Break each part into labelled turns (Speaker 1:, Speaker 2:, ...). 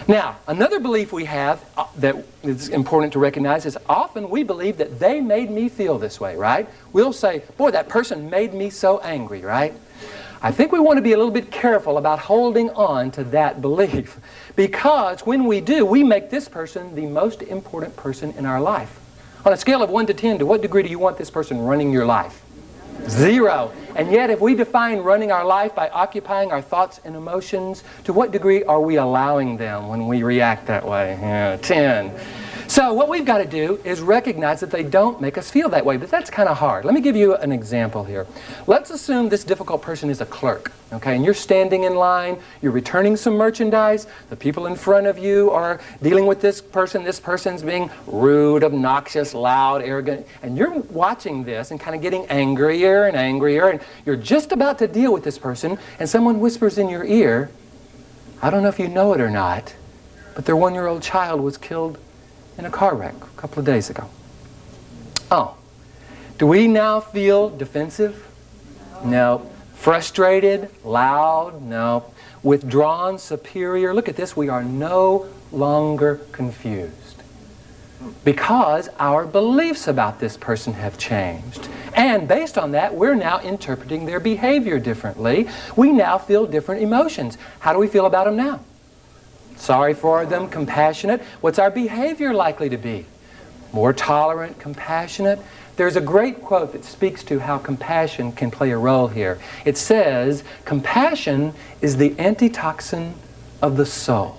Speaker 1: Now, another belief we have that is important to recognize is often we believe that they made me feel this way, right? We'll say, boy, that person made me so angry, right? I think we want to be a little bit careful about holding on to that belief, because when we do, we make this person the most important person in our life. On a scale of 1 to 10, to what degree do you want this person running your life? 0. And yet, if we define running our life by occupying our thoughts and emotions, to what degree are we allowing them when we react that way? 10. So what we've got to do is recognize that they don't make us feel that way, but that's kind of hard. Let me give you an example here. Let's assume this difficult person is a clerk, okay, and you're standing in line, you're returning some merchandise, the people in front of you are dealing with this person's being rude, obnoxious, loud, arrogant, and you're watching this and kind of getting angrier and angrier, and you're just about to deal with this person, and someone whispers in your ear, I don't know if you know it or not, but their 1-year-old child was killed in a car wreck a couple of days ago. Oh, do we now feel defensive? No. Frustrated? Loud? No. Withdrawn? Superior? Look at this. We are no longer confused because our beliefs about this person have changed. And based on that, we're now interpreting their behavior differently. We now feel different emotions. How do we feel about them now? Sorry for them, compassionate. What's our behavior likely to be? More tolerant, compassionate. There's a great quote that speaks to how compassion can play a role here. It says, compassion is the antitoxin of the soul.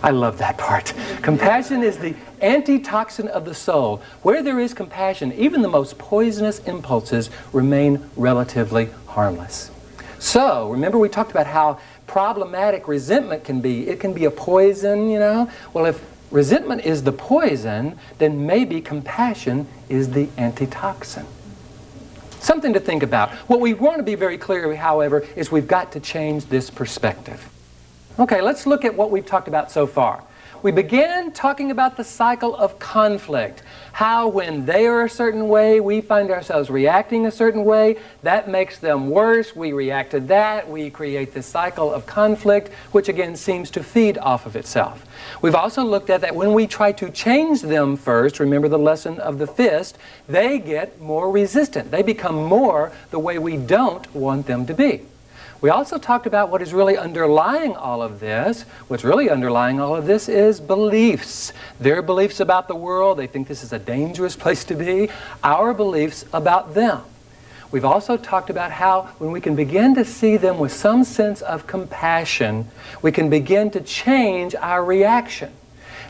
Speaker 1: I love that part. Compassion is the antitoxin of the soul. Where there is compassion, even the most poisonous impulses remain relatively harmless. So, remember we talked about how problematic resentment can be. It can be a poison, you know. Well, if resentment is the poison, then maybe compassion is the antitoxin. Something to think about. What we want to be very clear, however, is we've got to change this perspective. Okay, let's look at what we've talked about so far. We began talking about the cycle of conflict. How when they are a certain way, we find ourselves reacting a certain way. That makes them worse. We react to that. We create this cycle of conflict, which again seems to feed off of itself. We've also looked at that when we try to change them first, remember the lesson of the fist, they get more resistant. They become more the way we don't want them to be. We also talked about what is really underlying all of this. What's really underlying all of this is beliefs. Their beliefs about the world, they think this is a dangerous place to be. Our beliefs about them. We've also talked about how when we can begin to see them with some sense of compassion, we can begin to change our reaction.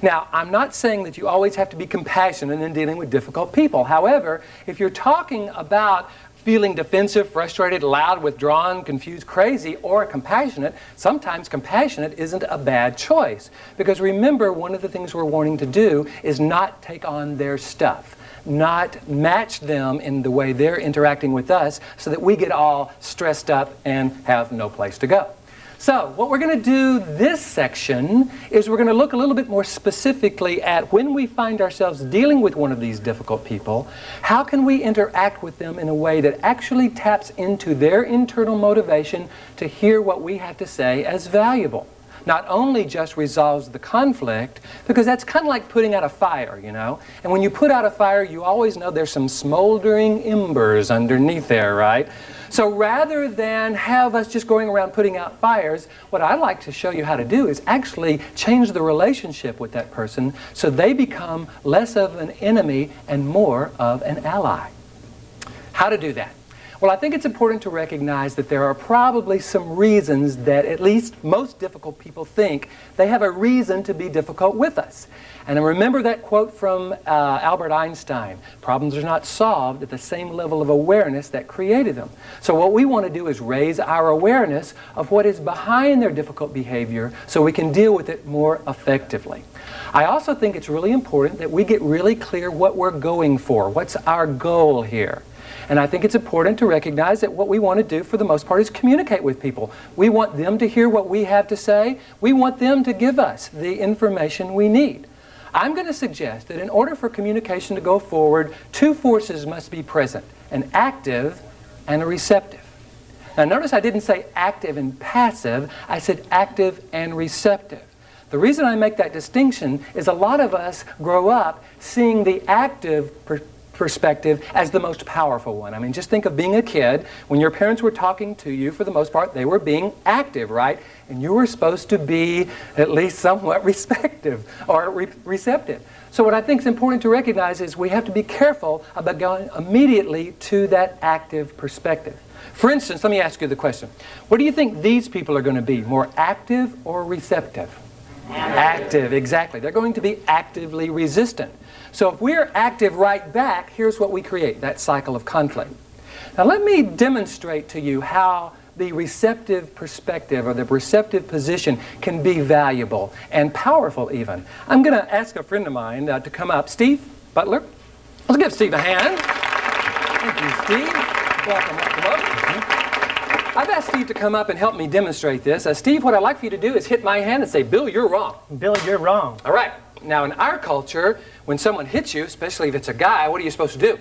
Speaker 1: Now, I'm not saying that you always have to be compassionate in dealing with difficult people. However, if you're talking about feeling defensive, frustrated, loud, withdrawn, confused, crazy, or compassionate, sometimes compassionate isn't a bad choice. Because remember, one of the things we're wanting to do is not take on their stuff, not match them in the way they're interacting with us so that we get all stressed up and have no place to go. So, what we're going to do this section is we're going to look a little bit more specifically at when we find ourselves dealing with one of these difficult people, how can we interact with them in a way that actually taps into their internal motivation to hear what we have to say as valuable. Not only just resolves the conflict, because that's kind of like putting out a fire, you know. And when you put out a fire, you always know there's some smoldering embers underneath there, right? So rather than have us just going around putting out fires, what I'd like to show you how to do is actually change the relationship with that person so they become less of an enemy and more of an ally. How to do that? Well, I think it's important to recognize that there are probably some reasons that at least most difficult people think they have a reason to be difficult with us. And remember that quote from Albert Einstein, problems are not solved at the same level of awareness that created them. So what we want to do is raise our awareness of what is behind their difficult behavior so we can deal with it more effectively. I also think it's really important that we get really clear what we're going for. What's our goal here? And I think it's important to recognize that what we want to do for the most part is communicate with people. We want them to hear what we have to say. We want them to give us the information we need. I'm going to suggest that in order for communication to go forward, two forces must be present, an active and a receptive. Now notice I didn't say active and passive, I said active and receptive. The reason I make that distinction is a lot of us grow up seeing the active perspective as the most powerful one. I mean, just think of being a kid. When your parents were talking to you, for the most part, they were being active, right? And you were supposed to be at least somewhat receptive. So what I think is important to recognize is we have to be careful about going immediately to that active perspective. For instance, let me ask you the question. What do you think these people are going to be, more active or receptive? Active, exactly. They're going to be actively resistant. So if we're active right back, here's what we create, that cycle of conflict. Now let me demonstrate to you how the receptive perspective or the receptive position can be valuable and powerful even. I'm going to ask a friend of mine to come up. Steve Butler. Let's give Steve a hand. Thank you, Steve. Welcome, welcome, welcome. I've asked Steve to come up and help me demonstrate this. Steve, what I'd like for you to do is hit my hand and say, Bill, you're wrong.
Speaker 2: Bill, you're wrong.
Speaker 1: All right. Now, in our culture, when someone hits you, especially if it's a guy, what are you supposed to do?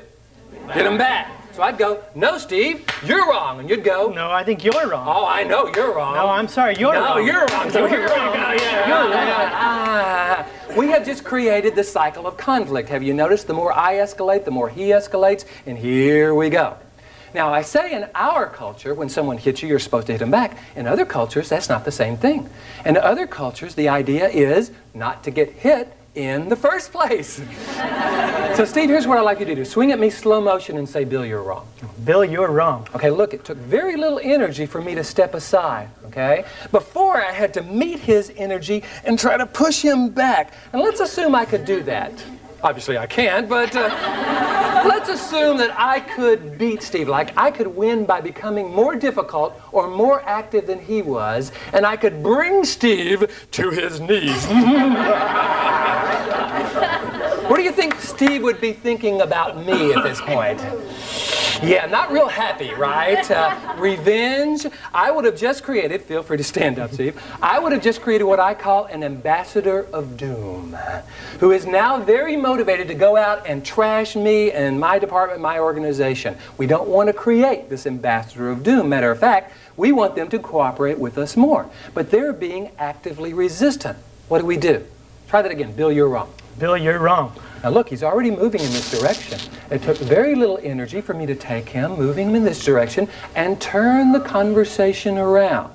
Speaker 1: Hit him back. So I'd go, no, Steve, you're wrong. And you'd go,
Speaker 2: no, I think you're wrong.
Speaker 1: Oh, I know you're wrong.
Speaker 2: No, I'm sorry, you're wrong.
Speaker 1: No, you're wrong. So you're wrong. We have just created the cycle of conflict. Have you noticed? The more I escalate, the more he escalates, and here we go. Now, I say in our culture, when someone hits you, you're supposed to hit them back. In other cultures, that's not the same thing. In other cultures, the idea is not to get hit in the first place. So, Steve, here's what I'd like you to do. Swing at me slow motion and say, Bill, you're wrong.
Speaker 2: Bill, you're wrong.
Speaker 1: Okay, look, it took very little energy for me to step aside, okay? Before, I had to meet his energy and try to push him back. And let's assume I could do that. Obviously, I can't, but let's assume that I could beat Steve. Like, I could win by becoming more difficult or more active than he was, and I could bring Steve to his knees. What do you think Steve would be thinking about me at this point? Yeah, not real happy, right? Revenge. I would have just created, feel free to stand up, Steve. I would have just created what I call an ambassador of doom, who is now very motivated to go out and trash me and my department, my organization. We don't want to create this ambassador of doom. Matter of fact, we want them to cooperate with us more. But they're being actively resistant. What do? Try that again. Bill, you're wrong.
Speaker 2: Bill, you're wrong.
Speaker 1: Now look, he's already moving in this direction. It took very little energy for me to take him, moving him in this direction, and turn the conversation around.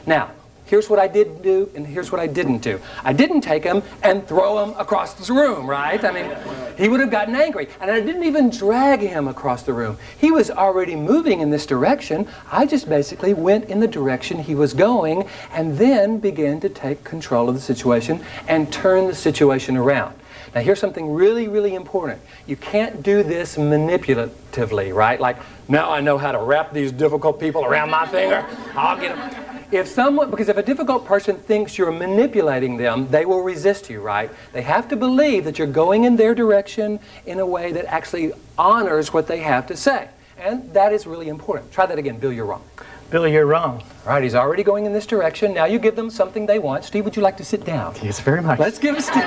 Speaker 1: Now, here's what I did do, and here's what I didn't do. I didn't take him and throw him across this room, right? I mean, he would have gotten angry. And I didn't even drag him across the room. He was already moving in this direction. I just basically went in the direction he was going and then began to take control of the situation and turn the situation around. Now, here's something really, really important. You can't do this manipulatively, right? Like, now I know how to wrap these difficult people around my finger. I'll get them. Because if a difficult person thinks you're manipulating them, they will resist you, right? They have to believe that you're going in their direction in a way that actually honors what they have to say. And that is really important. Try that again. Bill, you're wrong.
Speaker 2: Bill, you're wrong.
Speaker 1: All right, he's already going in this direction. Now you give them something they want. Steve, would you like to sit down?
Speaker 2: Yes, very much.
Speaker 1: Let's give Steve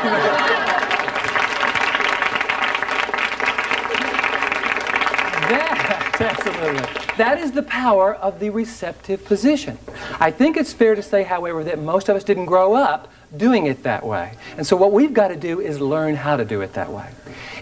Speaker 1: Absolutely. That is the power of the receptive position. I think it's fair to say, however, that most of us didn't grow up doing it that way. And so what we've got to do is learn how to do it that way.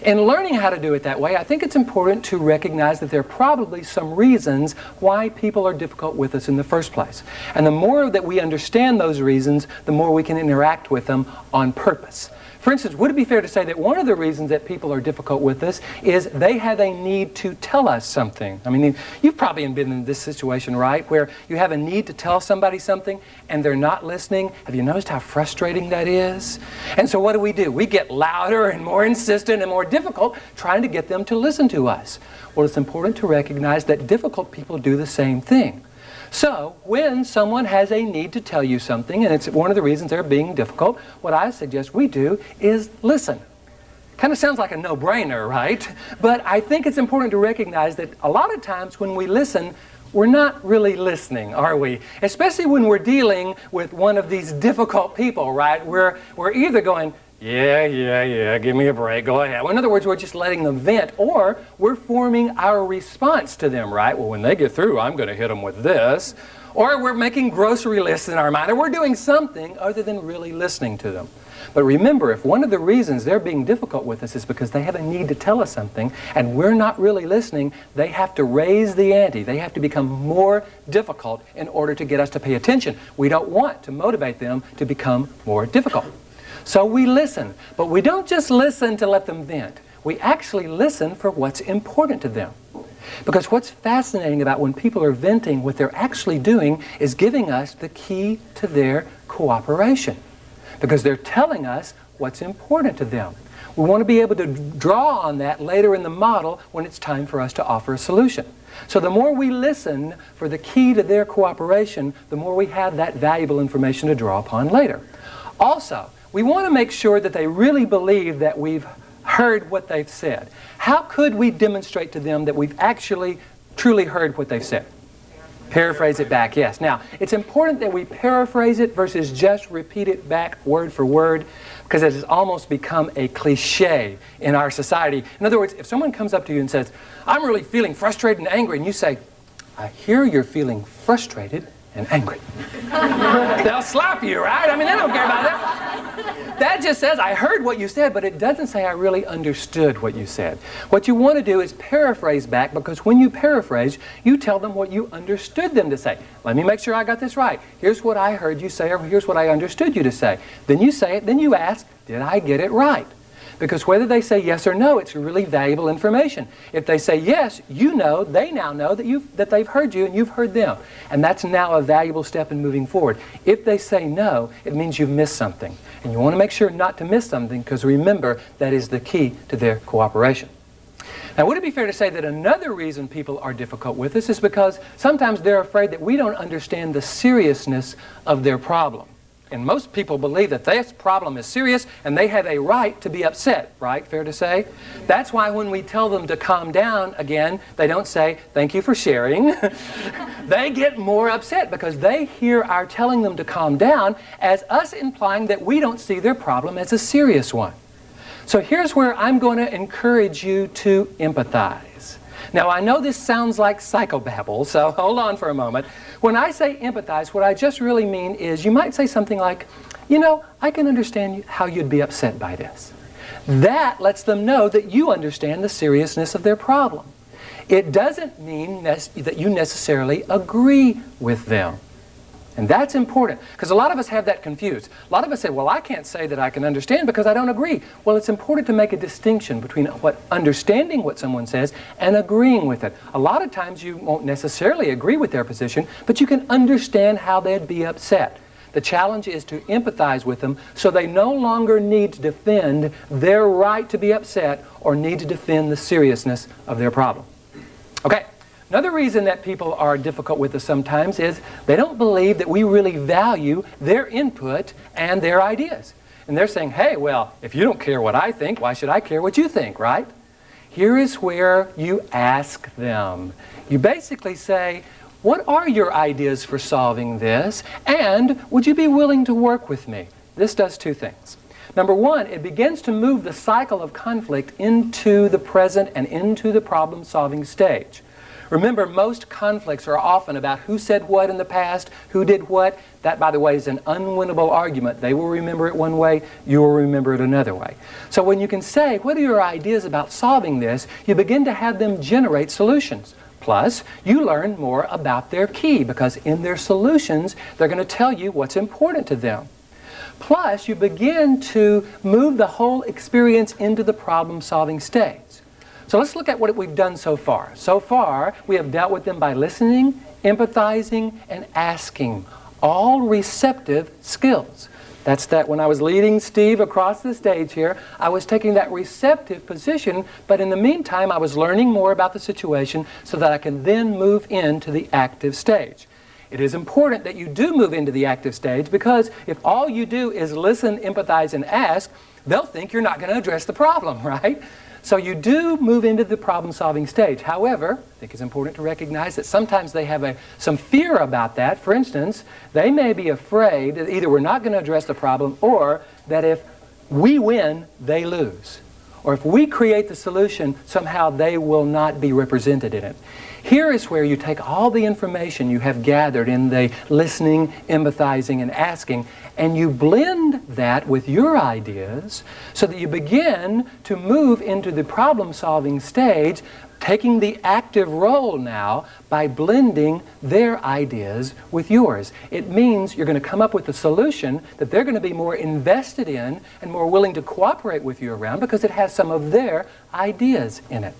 Speaker 1: In learning how to do it that way, I think it's important to recognize that there are probably some reasons why people are difficult with us in the first place. And the more that we understand those reasons, the more we can interact with them on purpose. For instance, would it be fair to say that one of the reasons that people are difficult with us is they have a need to tell us something? I mean, you've probably been in this situation, right, where you have a need to tell somebody something and they're not listening. Have you noticed how frustrating that is? And so what do? We get louder and more insistent and more difficult trying to get them to listen to us. Well, it's important to recognize that difficult people do the same thing. So, when someone has a need to tell you something, and it's one of the reasons they're being difficult, what I suggest we do is listen. Kind of sounds like a no-brainer, right? But I think it's important to recognize that a lot of times when we listen, we're not really listening, are we? Especially when we're dealing with one of these difficult people, right? We're either going, yeah, give me a break, go ahead. Well, in other words, we're just letting them vent, or we're forming our response to them, right? Well, when they get through, I'm going to hit them with this. or we're making grocery lists in our mind, or we're doing something other than really listening to them. But remember, if one of the reasons they're being difficult with us is because they have a need to tell us something and we're not really listening, they have to raise the ante. They have to become more difficult in order to get us to pay attention. We don't want to motivate them to become more difficult. So we listen, but we don't just listen to let them vent. We actually listen for what's important to them. Because what's fascinating about when people are venting, what they're actually doing is giving us the key to their cooperation. Because they're telling us what's important to them. We want to be able to draw on that later in the model when it's time for us to offer a solution. So the more we listen for the key to their cooperation, the more we have that valuable information to draw upon later. Also, we want to make sure that they really believe that we've heard what they've said. How could we demonstrate to them that we've actually truly heard what they've said? Paraphrase it back, yes. Now, it's important that we paraphrase it versus just repeat it back word for word, because it has almost become a cliche in our society. In other words, if someone comes up to you and says, I'm really feeling frustrated and angry, and you say, I hear you're feeling frustrated and angry. They'll slap you, right? I mean, they don't care about that. That just says, I heard what you said, but it doesn't say I really understood what you said. What you want to do is paraphrase back, because when you paraphrase, you tell them what you understood them to say. Let me make sure I got this right. Here's what I heard you say, or here's what I understood you to say. Then you say it, then you ask, did I get it right? Because whether they say yes or no, it's really valuable information. If they say yes, you know, they now know that they've heard you and you've heard them. And that's now a valuable step in moving forward. If they say no, it means you've missed something. And you want to make sure not to miss something, because remember, that is the key to their cooperation. Now, would it be fair to say that another reason people are difficult with us is because sometimes they're afraid that we don't understand the seriousness of their problem. And most people believe that this problem is serious and they have a right to be upset, right? Fair to say? That's why when we tell them to calm down, again, they don't say, thank you for sharing. They get more upset because they hear our telling them to calm down as us implying that we don't see their problem as a serious one. So here's where I'm going to encourage you to empathize. Now, I know this sounds like psychobabble, so hold on for a moment. When I say empathize, what I just really mean is you might say something like, you know, I can understand how you'd be upset by this. That lets them know that you understand the seriousness of their problem. It doesn't mean that you necessarily agree with them. And that's important, because a lot of us have that confused. A lot of us say, well, I can't say that I can understand because I don't agree. Well, it's important to make a distinction between understanding what someone says and agreeing with it. A lot of times you won't necessarily agree with their position, but you can understand how they'd be upset. The challenge is to empathize with them so they no longer need to defend their right to be upset or need to defend the seriousness of their problem. Okay. Another reason that people are difficult with us sometimes is they don't believe that we really value their input and their ideas. And they're saying, hey, well, if you don't care what I think, why should I care what you think, right? Here is where you ask them. You basically say, what are your ideas for solving this? And would you be willing to work with me? This does two things. Number one, it begins to move the cycle of conflict into the present and into the problem-solving stage. Remember, most conflicts are often about who said what in the past, who did what. That, by the way, is an unwinnable argument. They will remember it one way, you will remember it another way. So when you can say, what are your ideas about solving this, you begin to have them generate solutions. Plus, you learn more about their key, because in their solutions, they're going to tell you what's important to them. Plus, you begin to move the whole experience into the problem-solving stage. So let's look at what we've done so far. So far, we have dealt with them by listening, empathizing, and asking. All receptive skills. That's that when I was leading Steve across the stage here, I was taking that receptive position, but in the meantime, I was learning more about the situation so that I can then move into the active stage. It is important that you do move into the active stage, because if all you do is listen, empathize, and ask, they'll think you're not going to address the problem, right? So you do move into the problem-solving stage. However, I think it's important to recognize that sometimes they have some fear about that. For instance, they may be afraid that either we're not going to address the problem, or that if we win, they lose. Or if we create the solution, somehow they will not be represented in it. Here is where you take all the information you have gathered in the listening, empathizing, and asking, and you blend that with your ideas so that you begin to move into the problem-solving stage, taking the active role now by blending their ideas with yours. It means you're going to come up with a solution that they're going to be more invested in and more willing to cooperate with you around because it has some of their ideas in it.